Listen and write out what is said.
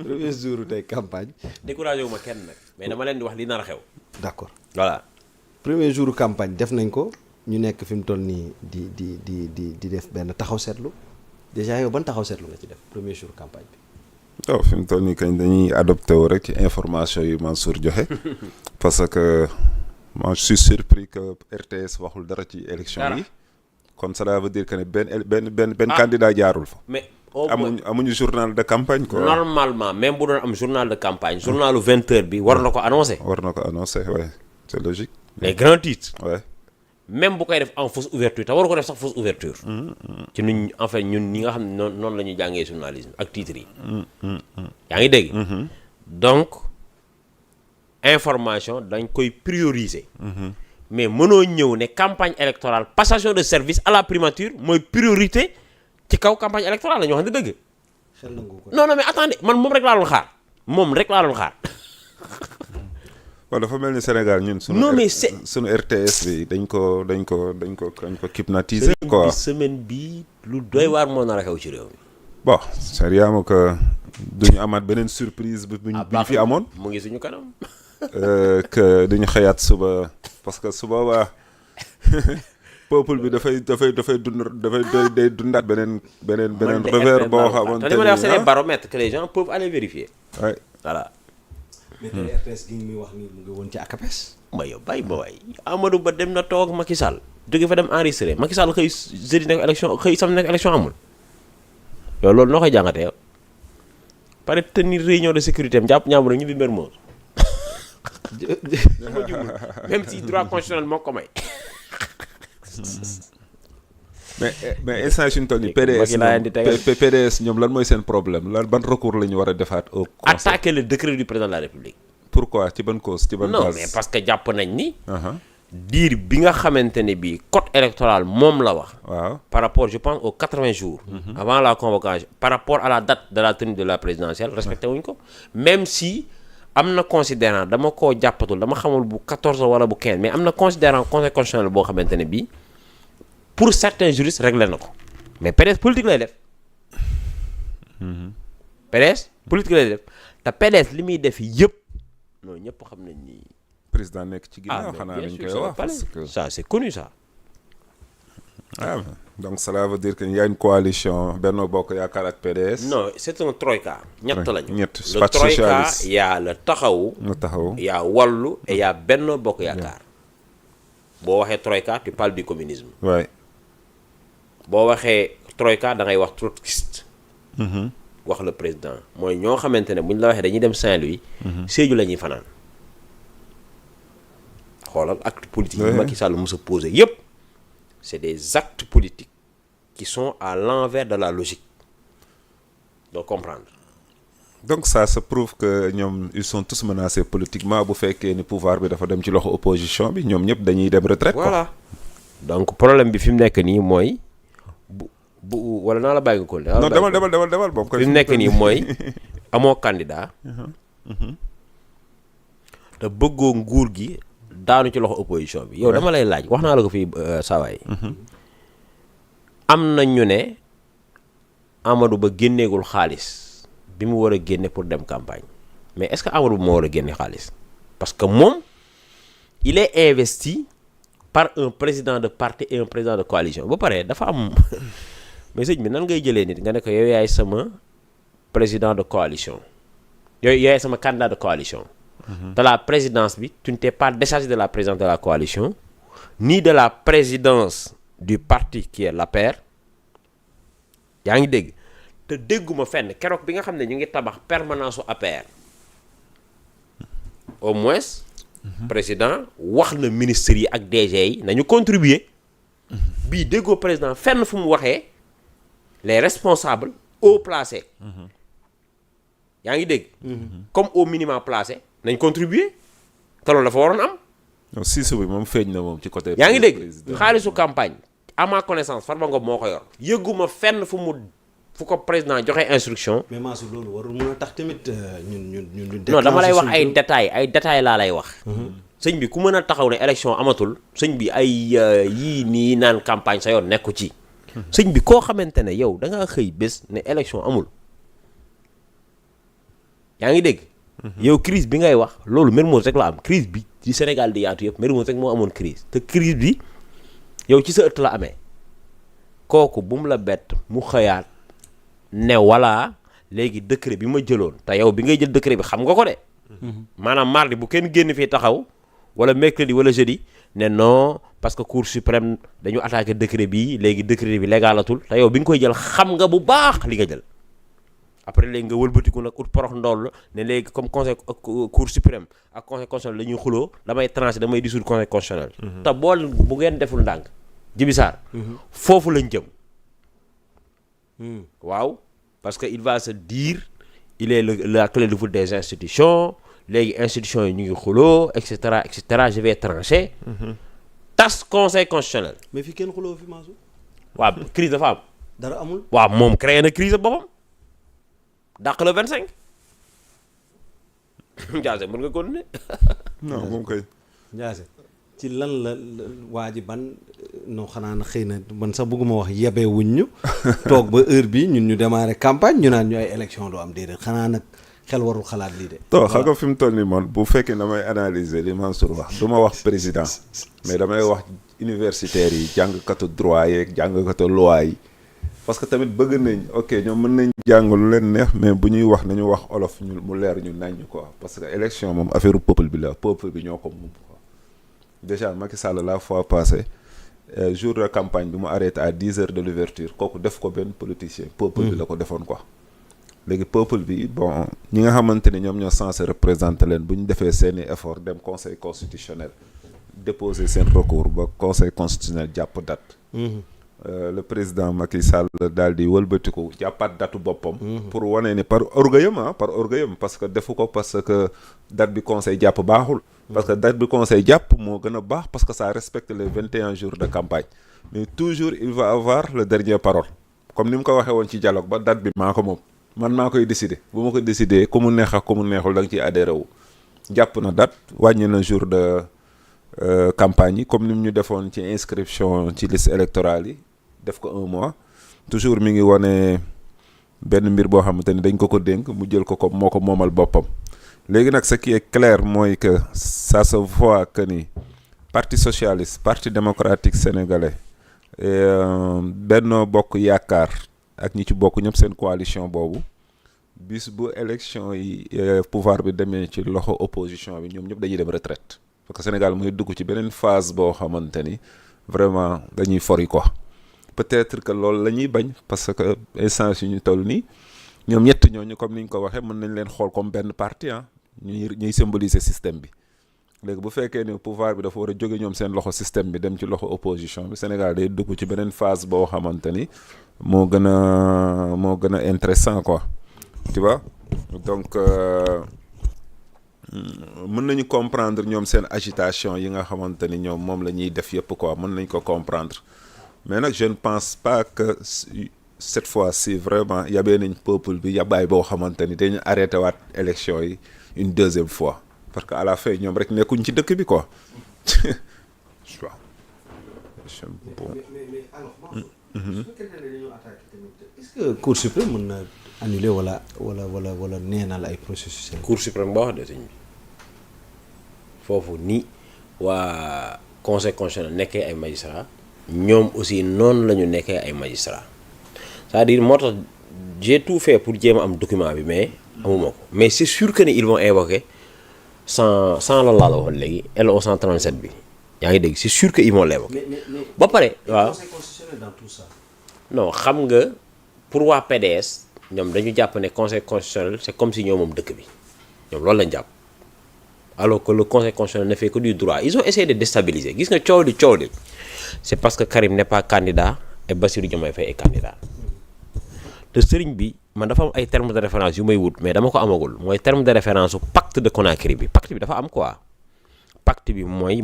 premier jour tey campagne. découragé wu ma kenn nag mais dama leen di wax li nar a xew. d'accord voilà. premier jour campagne def nañ ko ñu nekk fi mu toll nii di def benn taxaw seetlu déjà yow ban taxaw seetlu nga ci def premier jour campagne bi. waaw fi mu toll nii kañ dañuy adopté wu rek ci information yu Mansour joxe parce que moi je suis surpris que RTS waxul dara ci élection yi. kon cela veut dire que ne benn candidat jaarul fa. mais amuñu journal de campagne quoi. normalement même bu doon am journal de campagne. journalu 20h bi war na ko annoncé. war na ko annoncé ouais c'est logique. les grands titres. ouais. même bu koy def en fausse ouverture te waru ko def sax fausse ouverture. ci ñun en fait ñun ñi nga xam ne noonu la ñuy jàngee journalisme ak titres yi. yaa ngi dégg. donc information dañ koy prioriser. mais mënoo ñëw ne campagne électorale passation de service à la primature mooy priorité ci kaw campagne électorale la ñu wax ne dëgg. xel nangu ko. non mais attendez man moom rek laa doon xaar. waaw dafa mel ni Sénégal ñun. non mais sunu RTS bi dañ ko hypnotiser quoi. semaine bi lu doy waar moo nar a xew ci réew mi. bon c'est-à-dire que duñu amaat beneen surprise bi buñ fi amoon. mu ngi suñu kanam. que duñu xëyaat suba parce que suba waa peuple bi dafay dundaat beneen revers boo xamante li ma lay wax c'est des baromètres que les gens peuvent aller vérifier. ouais. voilà. mais tey RTS gi muy wax ni mu ngi woon ci ACAPES. ma yow bàyyi ma waay Amadou Ba dem na toog Macky Sall jóge fa dem enregistré Macky Sall xëy jeudi nekk élection xëy sam nekk élection amul yow loolu noo koy jàngatee yow pare tenir réunion de sécurité am jàpp ñaamur ñu bi Mermoz même si droit constitutionnel moo ko may. mais instant suñu toll nii PDS ñoom lan mooy seen problème lan ban recours la ñu war a defaat au conseil. attaquer le décret du président de la République. pourquoi ci ban cause ci ban base. non mais parce que jàpp nañ ni. diir bi nga xamante ne bii code électoral moom la wax. waaw par rapport je pense aux 80 jours. avant la convocation par rapport à la date de la tenue de la présidentielle respecté wuñ ko. même si am na considérant dama koo jàppatul dama xamul bu 14 wala bu 15 mais am na considérant conseil constitutionnel boo xamante ne bii pour certains juristes réglé na ko mais PDS politique lay def. PDS politique lay def te PDS li muy def yëpp non ñëpp xam nañ ni. président nekk ci ginnaaw xanaa dañ koy wax parce que ça c'est connu ça. ah donc cela veut dire que y a une coalition Benno Bokk Yaakaar ak PDS. non c'est un troïka. ñett lañu ñett le parti troïka socialiste y a le taxawu. nga taxaw y a Wallu et y a Benno Bokk Yaakaar. boo waxee troïka tu parles du communisme. waay. boo waxee troïka da ngay wax trotskiste. wax le président mooy ñoo xamante ne bu ñu la waxee dañuy dem Saint-Louis. Sédhiou la ñuy fanaan. xoolal acte politique yi Macky Sall mos a posé yépp c'est des actes politiques qui sont à l'envers de la logique doo comprendre. donc ça se prouve que ñoom ils sont tous menacés politiquement bu fekkee ni pouvoir bi dafa dem ci loxo opposition bi ñoom ñëpp dañuy dem retraite voilà donc problème bi fi mu nekk nii mooy bu wala naa la bàyyi nga ko. non demal boobu. fi mu nekk nii mooy amoo candidat. te bëggoo nguur gi daanu ci loxo opposition bi yow dama lay laaj wax naa la ko fii sawaay am na ñu ne Amadou Ba génneegul xaalis bi mu war a génne pour dem campagne mais est-ce que Amadou Ba moo war a génne xaalis parce que moom il est investi par un président de parti et un président de coalition ba pare dafa am mais sëñ bi nan ngay jëlee nit nga ne ko yow yaay sama président de coalition yow yaay sama candidat de coalition. De la présidence bi tu ne t'es pas déchargé de la présidence de la coalition ni de la présidence du parti qui est l'APR yaa ngi dégg te dégguma fenn keroog bi nga xam ne ñu ngi tabax permanence su APR au moins président wax na ministres yi ak DG yi nañu contribuer bii déggoo président fenn fu mu waxee les responsables haut placés yaa ngi dégg comme au minimum placé nañ contribuer te loolu dafa waroon am. non siisu bi moom feeñ na moom ci côté. yaa ngi dégg xaalisu campagne à ma connaissance Farba Ngom moo ko yor. yëgguma fenn fu ko président joxe instruction. mais Mansour loolu warul mën a tax tamit ñun. non dama lay wax ay détails laa lay wax. sëñ bi ku mën a taxaw ne élection amatul sëñ bi ay yii nii naan campagne sa yoon nekku ci. sëñ bi koo xamante ne yow da ngaa xëy bés ne élection amul. yaa ngi dégg. yow crise bi ngay wax loolu Mermoz rek la am crise bi ci Sénégal di yaatu yëpp Mermoz rek moo amoon crise te crise bi yow ci sa ëtt la amee kooku bu mu la bett mu xëyaat ne voilà léegi décret bi ma jëloon te yow bi ngay jël décret bi xam nga ko de. maanaam mardi bu kenn génn fii taxaw wala mercredi wala jeudi ne non parce que cour suprême dañu attaqué décret bi léegi décret bi légalatul te yow bi nga koy jël xam nga bu baax li nga jël. après léegi nga wëlbatiku nag ut porox ndoll ne léegi comme conseil cour suprême ak conseil constitutionnel la ñuy xuloo damay tranché damay dissoudre conseil constitutionnel. te bool bu ngeen deful ndànk Djiby Sarr foofu lañ jëm. waaw parce que il va se dire il est la clé de voûte des institutions léegi institutions yi ñu ngi xuloo et cetera je vais trancher. tas conseil constitutionnel. mais fi kenn xuloo fi Mansour. waaw crise dafa am. dara amul. waaw moom créé na crise boppam. dàq le 25. Ndiasse mën nga continuer. non moom koy. Ndiasse ci lan la waa ji ban non xanaa na xëy na man sax bëgguma wax yebee wuñ ñu toog ba heure bi ñun ñu démarrer campagne ñu naan ñu ay élection doo am déedéet xanaa nag xel warul xalaat lii de. to xam nga fi mu toll nii man bu fekkee damay analyser li Mansour wax du ma wax président mais damay wax universitaires yi jàngkatu droit yeeg jàngkatu loi yi. parce que tamit bëgg nañ ok ñoom mën nañ jàng lu leen neex mais bu ñuy wax nañu wax olof ñu mu leer ñu nañ quoi parce que élection moom affaire peuple bi la peuple bi ñoo ko moom quoi. déjà Macky Sall la fois passée jour de campagne bi mu arrêté à 10 heures de l'ouverture kooku def ko benn politicien. peuple bi la ko defoon quoi. léegi peuple bi bon ñi nga xamante ni ñoom ñoo censé représenter leen bu ñu defee seeni effort dem conseil constitutionnel déposer seen recours ba conseil constitutionnel jàpp date. Le président Macky Sall daal di wëlbatiku jàppaat datu boppam. pour wane ni par orgueil parce que defu ko parce que date bi conseil jàpp baaxul. parce que date bi conseil jàpp moo gën a baax parce que ça respecte les 21 jours de campagne. mais toujours il va avoir le dernier parole. comme ni mu ko waxee woon ci dialogue ba date bi maa ko moom man maa koy décider bu ma ko décider ku mu neex ak ku mu neexul da nga ciy adhéré wu. jàpp na date wàññi na jour de campagne yi comme ni mu ñu defoon ci inscription ci liste électorale yi. def ko 1 mois toujours mi ngi wane benn mbir boo xamante ni dañ ko dénk mu jël ko comme moo ko moomal boppam léegi nag ce qui est clair mooy que ça se voit que ni parti socialiste parti démocratique sénégalais Benno Bokk Yaakaar ak ñi ci bokk ñëpp seen coalition boobu bis bu élection yi pouvoir bi demee ci loxo opposition bi ñoom ñëpp dañuy dem retraite parce que Sénégal muy dugg ci beneen phase boo xamante ni vraiment dañuy fori quoi. peut-être que loolu la ñuy bañ parce que instance yu ñu toll nii ñoom ñett ñooñu comme ni ñu ko waxee mën nañ leen xool comme benn parti ñuy symboliser système bi léegi bu fekkee ni pouvoir bi dafa war a jóge ñoom seen loxo système bi dem ci loxo opposition bi Sénégal day dugg ci beneen phase boo xamante ni moo gën a intéressant quoi tu vois donc mën nañu comprendre ñoom seen agitation yi nga xamante ni ñoom moom la ñuy def yëpp quoi mën nañ ko comprendre. mais nag je ne pense pas que cette fois-ci vraiment yabee nañ peuple bi yabaay boo xamante ni dañu arrêté waat élection yi une deuxième fois parce que à la fin ñoom rek nekkuñ ci dëkk bi quoi. est-ce que Cour suprême mën na annuler wala neenal ay processus. Cour suprême boo wax de sëñ bi foofu ni waa conseil constitutionnel nekkee ay magistrats. ñoom aussi noonu la ñu nekkee ay magistrats c'est-à-dire moo tax j'ai tout fait pour jéem a am document bi mais amuma ko mais c'est sûr que ni ils vont invoquer sans la waxoon léegi LO 137 bi yaa ngi dégg c'est sûr que ils vont l'invoquer ba pare waaw conseil constitutionnel dans tout ça. non xam nga pour waa PDS ñoom dañu jàpp ne conseil constitutionnel c'est comme si ñoom moom dëkk bi ñoom loolu lañ jàpp alors que le conseil constitutionnel ne fait que du droit ils ont essayé de déstabiliser gis nga coow li c'est parce que Karim n'est pas candidat et Bassirou Diomaye Faye est candidat te sëriñ bi man dafa am ay termes de référence yu may wut mais dama ko amagul mooy terme de référence su pacte de Conakry bi pacte bi dafa am quoi pacte bi mooy